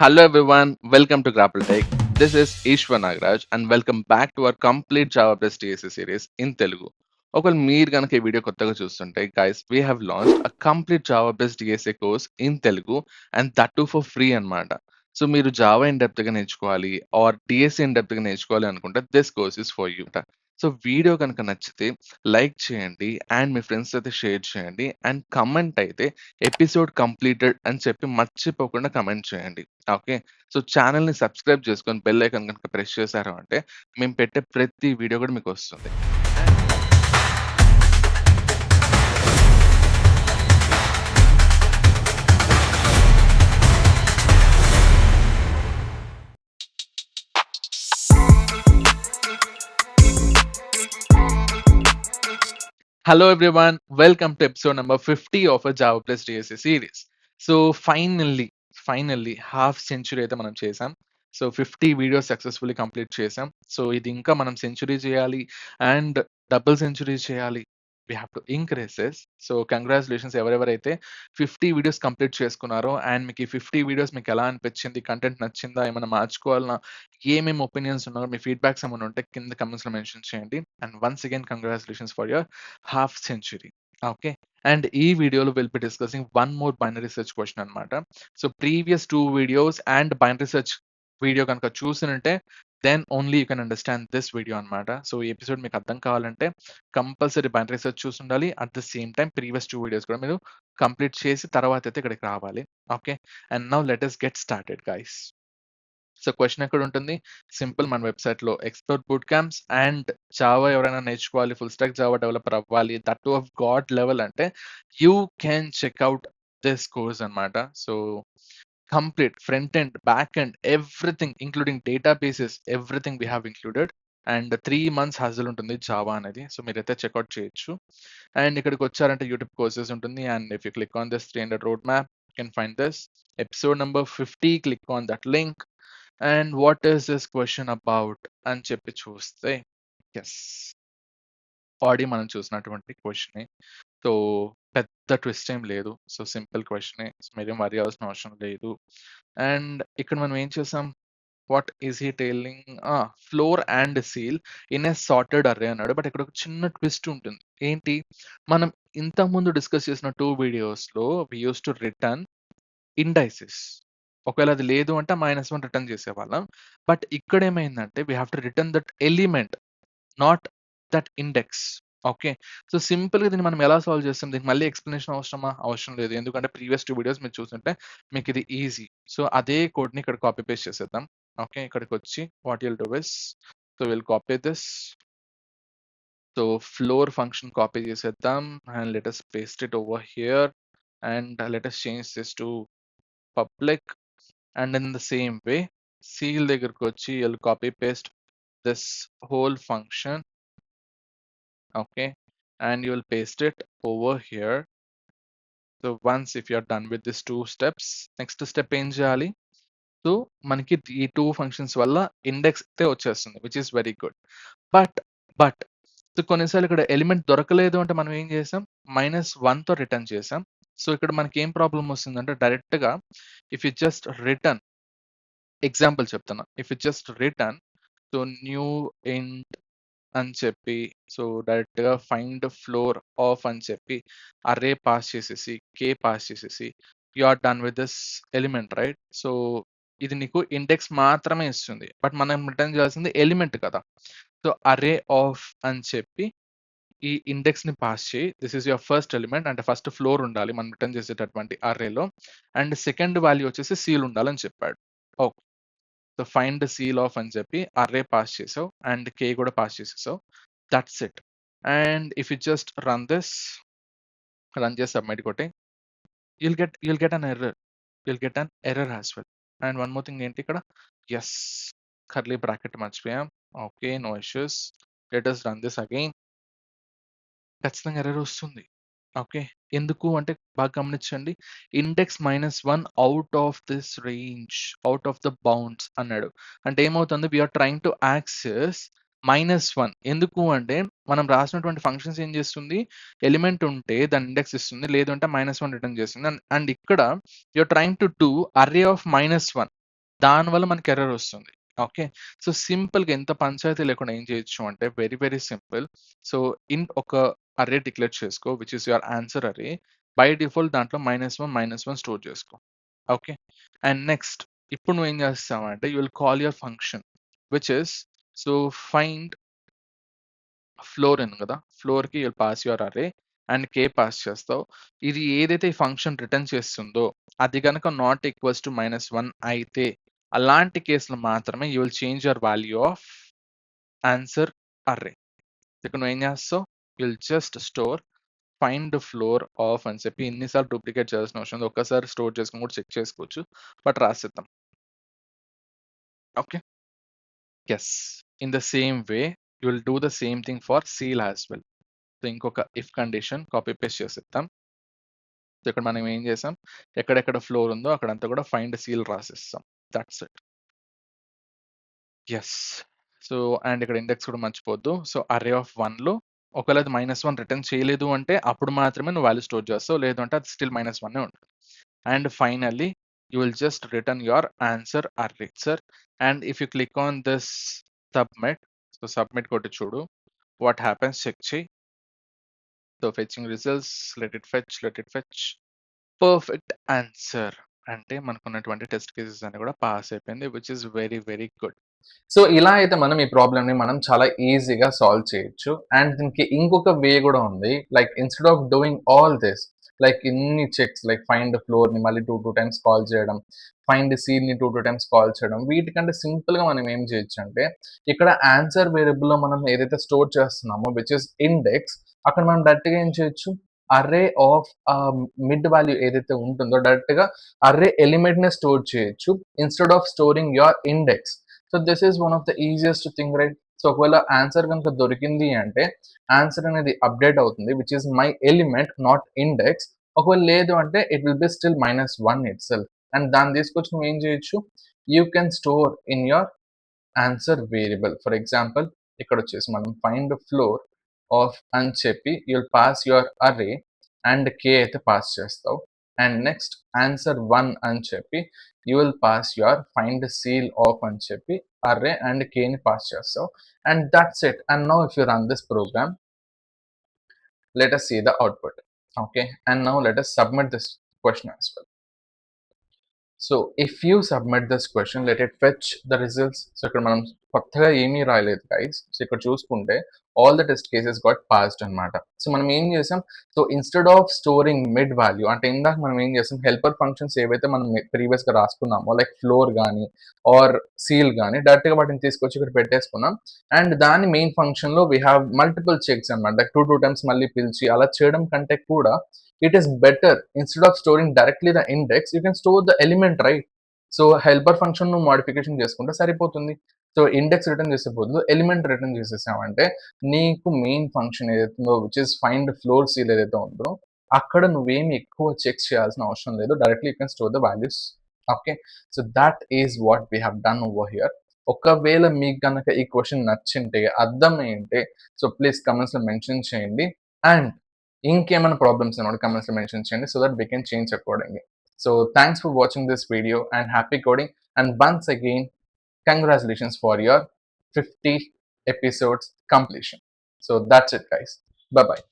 Hello everyone, welcome to Grapple Tech. This is Ishwar Nagraj and welcome back to our complete Java Plus TSA series in Telugu. ఒకవేళ మీరు కనుక ఈ video కొత్తగా చూస్తుంటే guys we have launched a complete Java based DSA course in Telugu and that to for free అన్నమాట. So మీరు Java in depth గా నేర్చుకోవాలి ఆర్ డిఎస్ఏ ఇన్ డెప్త్ గా నేర్చుకోవాలి అనుకుంటే this course is for you. So video కనుక నచ్చితే like చేయండి అండ్ మీ ఫ్రెండ్స్ అయితే షేర్ చేయండి అండ్ కమెంట్ అయితే ఎపిసోడ్ కంప్లీటెడ్ అని చెప్పి మర్చిపోకుండా కమెంట్ చేయండి. ఓకే. సో ఛానెల్‌ని సబ్స్క్రైబ్ చేసుకొని బెల్ ఐకాన్ గనుక ప్రెస్ చేశారు అంటే మేము పెట్టే ప్రతి వీడియో కూడా మీకొస్తుంది. Hello everyone, welcome to episode number 50 of a Java Plus DSA series. So finally half century అయితే మనం చేసాం. సో 50 వీడియోస్ సక్సెస్‌ఫుల్లీ కంప్లీట్ చేసాం. సో ఇది ఇంకా మనం సెంచరీ చేయాలి అండ్ డబుల్ సెంచరీ చేయాలి. We have to increase this. So congratulations ఎవరెవరైతే 50 వీడియోస్ కంప్లీట్ చేసుకున్నారో అండ్ మీకు ఈ 50 వీడియోస్ మీకు ఎలా అనిపించింది? కంటెంట్ నచ్చిందా? ఏమైనా మార్చుకోవాలనా? ఏమేమి ఒపీనియన్స్ ఉన్నాయో మీ ఫీడ్‌బ్యాక్స్ ఏమైనా ఉంటే కింద కామెంట్స్‌లో మెన్షన్ చేయండి. And once again congratulations for your half century. Okay. And ఈ వీడియోలో will be discussing one more binary search question అన్నమాట. So previous 2 videos and binary search video కనుక చూసినుంటే then only you can understand this video అన్నమాట. So ఈ episode మీకు అర్థం కావాలంటే కంపల్సరీ బైనరీ సెర్చ్ చూసుండాలి. At the same time previous 2 videos కూడా మీరు కంప్లీట్ చేసి తర్వాత అయితే ఇక్కడికి రావాలి. Okay. And now let us get started guys. So question ఎక్కడ ఉంటుంది? సింపుల్ మన వెబ్‌సైట్‌లో expert boot camps and Java ఎవరైనా నేర్చుకోవాలి, ఫుల్ స్టాక్ జావా డెవలపర్ అవ్వాలి, that to of god level అంటే you can check out this course అన్నమాట. So complete front end, back end everything including databases everything we have included. And 3 months hustle ఉంటుంది Java అనేది. So మీరైతే check out చేయొచ్చు. And ఇక్కడికొచ్చారంటే YouTube courses ఉంటుంది. And if you click on this 300 road map you can find this. Episode number 50 click on that link. And what is this question about అని చెప్పి చూస్తే yes. Already మనం చూసినటువంటి క్వెషనే. So పెద్ద twist ఏం లేదు. సో సింపుల్ క్వెషనే. సో మీరేం వర్రీ అవ్వాల్సిన అవసరం లేదు. అండ్ ఇక్కడ మనం ఏం చేసాం? What is he telling? Floor and ceil in a sorted array అన్నాడు. బట్ ఇక్కడ ఒక చిన్న ట్విస్ట్ ఉంటుంది. ఏంటి? మనం ఇంతకుముందు డిస్కస్ చేసిన 2 వీడియోస్‌లో we used to return indices. ఒకవేళ అది లేదు అంటే -1 రిటర్న్ చేసేవాళ్ళం. బట్ ఇక్కడేమైందంటే we have to return that element, not that index. Okay. So సింపుల్‌గా దీన్ని మనం ఎలా సాల్వ్ చేస్తాం? దీనికి మళ్ళీ ఎక్స్‌ప్లనేషన్ అవసరమా? అవసరం లేదు. ఎందుకంటే ప్రీవియస్ 2 వీడియోస్ మీరు చూసుంటే మీకిది ఈజీ. సో అదే కోడ్‌ని ఇక్కడ కాపీ పేస్ట్ చేసేద్దాం. ఓకే. ఇక్కడికొచ్చి what you'll do is so will copy this. So floor function copy చేసేద్దాం and let us paste it over here and let us change this to public. And in the same way ceil దగ్గరకొచ్చి you'll copy paste this whole function. Okay, and you will paste it over here. So once if you are done with these 2 steps, next step ఏం చేయాలి? So మనకి ఈ 2 functions వల్ల index అయితే వచ్చేస్తుంది which is very good. But but so కొన్నిసార్లు ఇక్కడ element దొరకలేదు అంటే మనం ఏం చేసాం? -1తో రిటర్న్ చేసాం. సో ఇక్కడ మనకి ఏం ప్రాబ్లమ్ వస్తుందంటే డైరెక్ట్‌గా if you just return example చెప్తున్నా. If you just return so new int అని చెప్పి సో డైరెక్ట్‌గా ఫైండ్ ఫ్లోర్ ఆఫ్ అని చెప్పి అర్రే పాస్ చేసేసి, కే పాస్ చేసేసి you are done with this element right? So ఇది నీకు ఇండెక్స్ మాత్రమే ఇస్తుంది. బట్ మనం రిటర్న్ చేయాల్సింది ఎలిమెంట్ కదా! సో అర్రే ఆఫ్ అని చెప్పి ఈ ఇండెక్స్‌ని పాస్ చేయి. This is your first element అంటే ఫస్ట్ ఫ్లోర్ ఉండాలి మనం రిటర్న్ చేసేటటువంటి అర్రేలో. అండ్ సెకండ్ వాల్యూ వచ్చేసి సీల్ ఉండాలని చెప్పాడు. Okay. So find ceil of అని చెప్పి అర్రే పాస్ చేసావు అండ్ కే కూడా పాస్ చేసేసావు. That's it. And if you just run చేసి సబ్మిట్ కొట్టి you'll get an error. You'll get an error as well. And one more thing ఏంటి ఇక్కడ? Yes. Curly bracket మర్చిపోయాం. Okay. No issues. Let us run this again. ఖచ్చితంగా error వస్తుంది. Okay. ఎందుకు అంటే బాగా గమనించండి. Index -1 out of this range, out of the bounds అన్నాడు. అంటే ఏమవుతుంది? We are trying to access -1 ఎందుకు అంటే మనం రాసినటువంటి ఫంక్షన్స్ ఏం చేస్తుంది? ఎలిమెంట్ ఉంటే దాని ఇండెక్స్ ఇస్తుంది. లేదు అంటే -1 రిటర్న్ చేస్తుంది. అండ్ ఇక్కడ you are trying to do array of -1. దానివల్ల మనకి ఎర్రర్ వస్తుంది. ఓకే. సో, సింపుల్‌గా ఎంత పంచాయతీ లేకుండా ఏం చేయొచ్చు అంటే వెరీ, వెరీ సింపుల్. సో, ఒక అర్రే డిక్లేర్ చేసుకో which is your answer array. By default దాంట్లో -1, -1 స్టోర్ చేసుకో. ఓకే. అండ్ నెక్స్ట్ ఇప్పుడు నువ్వేం చేస్తావంటే you will call your function which is so, find floor ఉంది కదా! ఫ్లోర్‌కి you will pass your array and K pass చేస్తావు. ఇది ఏదైతే ఈ ఫంక్షన్ రిటర్న్ చేస్తుందో అది గనక నాట్ ఈక్వల్స్ టు -1 అయితే అలాంటి కేస్‌లో మాత్రమే you will change your value of answer array. ఇక్కడ నువ్వేం చేస్తావు? You will just store find floor of అని చెప్పి ఎన్ని సార్లు డూప్లికేట్ చేయాల్సిన అవసరం లేదు. ఒక్కసారి స్టోర్ చేసుకొని కూడా చెక్ చేసుకోవచ్చు. బట్ రాసేద్దాం. Okay. Yes. In the same way you will do the same thing for ceil as well. So, ఇంకొక ఇఫ్ కండిషన్ కాపీ పేస్ట్ చేసేద్దాం. సో, ఇక్కడ మనం ఏం చేసాం? ఎక్కడెక్కడ ఫ్లోర్ ఉందో అక్కడంతా కూడా ఫైండ్ సీల్ రాసేస్తాం. That's it. Yes. So, and ఇక్కడ ఇండెక్స్ కూడా మర్చిపోవద్దు. సో, అర్రే ఆఫ్ 1లో ఒకవేళ అది -1 రిటర్న్ చేయలేదు అంటే అప్పుడు మాత్రమే నువ్వు వాల్యూ స్టోర్ చేస్తావు. లేదు అంటే అది స్టిల్ -1 ఉంటుంది. And finally you will just return your answer array sir. And if you click on this submit, so submit కొట్టి చూడు. వాట్ హ్యాపెన్స్ చెక్ చెయ్యి. So fetching results, let it fetch. Perfect answer. అంటే మనకున్నటువంటి test cases అన్ని కూడా pass అయిపోయింది. Which is very, very good. So ఇలా అయితే మనం ఈ ప్రాబ్లమ్‌ని మనం చాలా ఈజీగా సాల్వ్ చేయొచ్చు. అండ్ దీనికి ఇంకొక వే గూడా ఉంది. Like instead of doing all this like ఇన్ని చెక్స్ లైక్ ఫైండ్ ఫ్లోర్‌ని మళ్ళీ 2 టైమ్స్ కాల్ చేయడం, ఫైండ్ సీల్‌ని 2 టైమ్స్ కాల్ చేయడం. వీటికంటే సింపుల్‌గా మనం ఏం చేయొచ్చంటే ఇక్కడ ఆన్సర్ వేరియబుల్‌లో మనం ఏదైతే స్టోర్ చేస్తున్నామో విచ్ ఇస్ ఇండెక్స్ అక్కడ మనం డైరెక్ట్‌గా ఏం చేయొచ్చు అర్రే ఆఫ్ మిడ్ వాల్యూ ఏదైతే ఉంటుందో డైరెక్ట్‌గా అర్రే ఎలిమెంట్‌ని స్టోర్ చేయొచ్చు. Instead of storing your index. So this is one of the easiest thing right. So ఒకవేళ ఆన్సర్ కనుక దొరికింది అంటే ఆన్సర్ అనేది అప్డేట్ అవుతుంది which is my element not index. ఒకవేళ లేదు అంటే it will be still -1 it self. And దాన్ని తీసుకొచ్చి నువ్వు ఏం చేయొచ్చు you can store in your answer variable. For example ఇక్కడ వచ్చేసి మనం ఫైండ్ ఫ్లోర్ ఆఫ్ అని చెప్పి you'll pass your array and K అయితే పాస్ చేస్తావు. అండ్ నెక్స్ట్ ఆన్సర్ 1 అని చెప్పి you will pass your find ceil of అని చెప్పి అర్రే అండ్ కేని పాస్ చేస్తావు. And that's it. And now if you run this program, let us see the output. Okay, and now let us submit this question as well. So if you submit this question let it fetch the results. So ఇక్కడ మనం కొత్తగా ఏమీ రాయలేదు guys. So ఇక్కడ చూసుకుంటే all the test cases got passed అనమాట. So మనం ఏం చేసాం, so instead of storing mid value అంటే ఇందాక మనం ఏం చేసాం హెల్పర్ ఫంక్షన్స్ ఏవైతే మనం ప్రీవియస్గా రాసుకున్నామో లైక్ ఫ్లోర్ కానీ ఆర్ సీల్ కానీ డైరెక్ట్గా వాటిని తీసుకొచ్చి ఇక్కడ పెట్టేసుకున్నాం. అండ్ దాని మెయిన్ ఫంక్షన్లో వీ హ్యావ్ మల్టిపుల్ చెక్స్ అనమాట. లైక్ 2 టైమ్స్ మళ్ళీ పిలిచి అలా చేయడం కంటే కూడా it is better instead of storing directly the index you can store the element, right? So helper function ను మోడిఫికేషన్ చేసుకుంటే సరిపోతుంది. సో ఇండెక్స్ రిటర్న్ చేసే బదులు ఎలిమెంట్ రిటర్న్ చేసేసామంటే నీకు మెయిన్ ఫంక్షన్ ఏదైతే ఉందో which is find floor seal ఏదైతే ఉందో అక్కడ నువ్వేమి ఎక్కువ చెక్ చేయాల్సిన అవసరం లేదు. Directly you can store the values. Okay, so that is what we have done over here. ఒకవేళ మీకు కనుక ఈ క్వశ్చన్ నచ్చింటే అర్థమైంటే సో ప్లీజ్ కమెంట్స్లో మెన్షన్ చేయండి. అండ్ ఇంకేమైనా ప్రాబ్లమ్స్ ఉన్నప్పుడు కమెంట్స్లో మెన్షన్ చేయండి so that we can change accordingly. So thanks for watching this video and happy coding, and once again congratulations for your 50 episodes completion. So that's it guys. Bye bye.